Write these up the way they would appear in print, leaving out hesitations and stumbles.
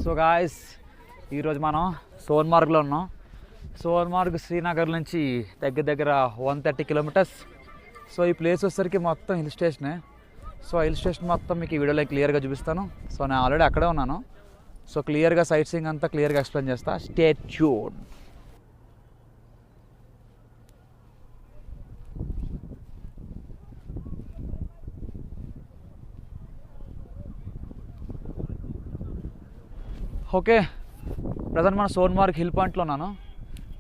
So guys ఈరోజు మనం సోన్మార్గ్లో ఉన్నాం. సోన్మార్గ్ శ్రీనగర్ నుంచి దగ్గర 130 కిలోమీటర్స్. సో ఈ ప్లేస్ వచ్చేసరికి మొత్తం హిల్ స్టేషనే. సో హిల్ స్టేషన్ మొత్తం మీకు ఈ వీడియోలో క్లియర్గా చూపిస్తాను. సో నేను ఆల్రెడీ అక్కడే ఉన్నాను. సో క్లియర్గా సైట్ సీయింగ్ అంతా క్లియర్గా ఎక్స్ప్లెయిన్ చేస్తా. Stay tune. ఓకే, ప్రజెంట్ మన సోన్మార్గ్ హిల్ పాయింట్లో ఉన్నాను.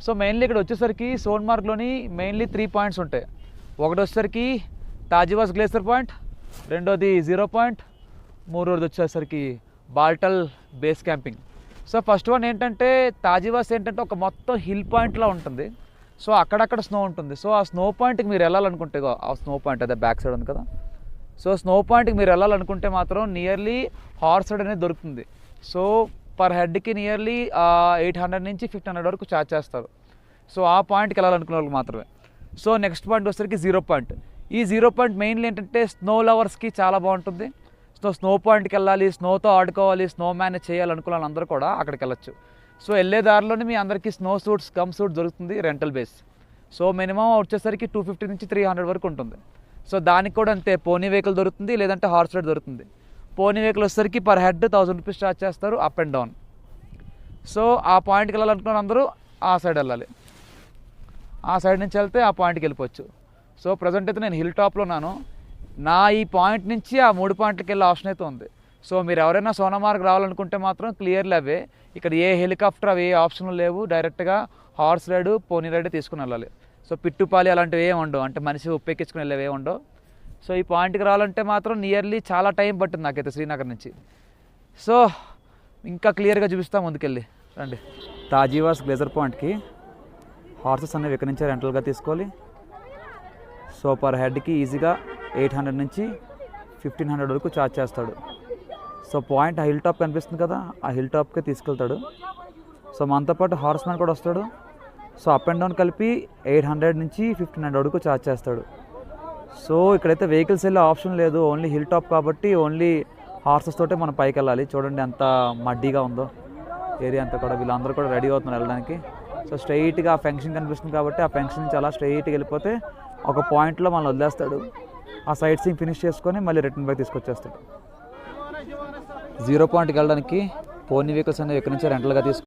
సో మెయిన్లీ ఇక్కడ వచ్చేసరికి సోన్మార్గ్లోని మెయిన్లీ 3 పాయింట్స్ ఉంటాయి. ఒకటి వచ్చేసరికి తాజివాస్ గ్లేసియర్ పాయింట్, రెండోది 0 పాయింట్, మూడోది వచ్చేసరికి Baltal base camping. So first one ఏంటంటే తాజివాస్ ఏంటంటే ఒక మొత్తం హిల్ పాయింట్లో ఉంటుంది. సో అక్కడక్కడ స్నో ఉంటుంది. సో ఆ స్నో పాయింట్కి మీరు వెళ్ళాలనుకుంటే, ఆ స్నో పాయింట్ అదే బ్యాక్ సైడ్ ఉంది కదా, సో స్నో పాయింట్కి మీరు వెళ్ళాలనుకుంటే మాత్రం నియర్లీ హార్స్ రైడ్ అనేది దొరుకుతుంది. సో పర్ హెడ్కి నియర్లీ 800 నుంచి 1500 వరకు ఛార్జ్ చేస్తారు. సో ఆ పాయింట్కి వెళ్ళాలనుకునే వాళ్ళకి మాత్రమే. సో నెక్స్ట్ పాయింట్ వచ్చేసరికి 0 పాయింట్. ఈ 0 పాయింట్ మెయిన్లీ ఏంటంటే స్నో లవర్స్కి చాలా బాగుంటుంది. సో స్నో పాయింట్కి వెళ్ళాలి, స్నోతో ఆడుకోవాలి, స్నో మేనేజ్ చేయాలనుకున్న వాళ్ళందరూ కూడా అక్కడికి వెళ్ళచ్చు. సో వెళ్ళే దారిలోనే మీ అందరికీ స్నో సూట్స్, గమ్ సూట్ దొరుకుతుంది రెంటల్ బేస్. సో మినిమం వచ్చేసరికి 250 నుంచి 300 వరకు ఉంటుంది. సో దానికి కూడా అంతే, పోనీ వెహికల్ దొరుకుతుంది, లేదంటే హార్స్ రైడ్ దొరుకుతుంది. పోనీ వెహికల్ వచ్చేసరికి పర్ హెడ్ 1000 రూపీస్ ఛార్జ్ చేస్తారు అప్ అండ్ డౌన్. సో ఆ పాయింట్కి వెళ్ళాలనుకున్న అందరూ ఆ సైడ్ వెళ్ళాలి. ఆ సైడ్ నుంచి వెళ్తే ఆ పాయింట్కి వెళ్ళిపోవచ్చు. సో ప్రజెంట్ అయితే నేను హిల్ టాప్లో ఉన్నాను. నా ఈ పాయింట్ నుంచి ఆ 3 పాయింట్లకి వెళ్ళే ఆప్షన్ అయితే ఉంది. సో మీరు ఎవరైనా సోనమార్గ్ రావాలనుకుంటే మాత్రం క్లియర్లీ అవే. ఇక్కడ ఏ హెలికాప్టర్ అవి ఏ ఆప్షన్లు లేవు. డైరెక్ట్గా హార్స్ రైడ్, పోనీ రైడ్ తీసుకుని వెళ్ళాలి. సో పిట్టుపాలి అలాంటివి ఏమి ఉండవు, అంటే మనిషి ఉప్పెక్కించుకుని వెళ్ళేవి ఏమి ఉండవు. సో ఈ పాయింట్కి రావాలంటే మాత్రం నియర్లీ చాలా టైం పట్టింది నాకైతే శ్రీనగర్ నుంచి. సో ఇంకా క్లియర్గా చూపిస్తాం ముందుకెళ్ళి రండి. తాజివాస్ గ్లేసియర్ పాయింట్కి హార్సెస్ అనేవి ఇక్కడి నుంచే రెంటల్గా తీసుకోవాలి. సో పర్ హెడ్కి ఈజీగా 800 నుంచి 1500 వరకు ఛార్జ్ చేస్తాడు. సో పాయింట్ ఆ హిల్ టాప్ కనిపిస్తుంది కదా, ఆ హిల్ టాప్కే తీసుకెళ్తాడు. సో మనతో పాటు హార్స్ మ్యాన్ కూడా వస్తాడు. సో అప్ అండ్ డౌన్ కలిపి 800 నుంచి 1500 వరకు ఛార్జ్ చేస్తాడు. సో ఇక్కడైతే వెహికల్స్ వెళ్ళే ఆప్షన్ లేదు, ఓన్లీ హిల్ టాప్ కాబట్టి ఓన్లీ హార్సెస్ తోటే మనం పైకి వెళ్ళాలి. చూడండి ఎంత మడ్డీగా ఉందో ఏరియా అంతా కూడా. వీళ్ళందరూ కూడా రెడీ అవుతున్నారు వెళ్ళడానికి. సో స్ట్రైట్గా ఆ ఫంక్షన్ కనిపిస్తుంది కాబట్టి ఆ ఫంక్షన్ నుంచి అలా స్ట్రైట్గా వెళ్ళిపోతే ఒక పాయింట్లో మనం వదిలేస్తాడు. ఆ సైట్ సీయింగ్ ఫినిష్ చేసుకొని మళ్ళీ రిటర్న్ బ్యాక్ తీసుకొచ్చేస్తాడు. 0 పాయింట్కి వెళ్ళడానికి పోనీ వెహికల్స్ అనేవి ఎక్కడి నుంచి రెంటల్గా తీసుకు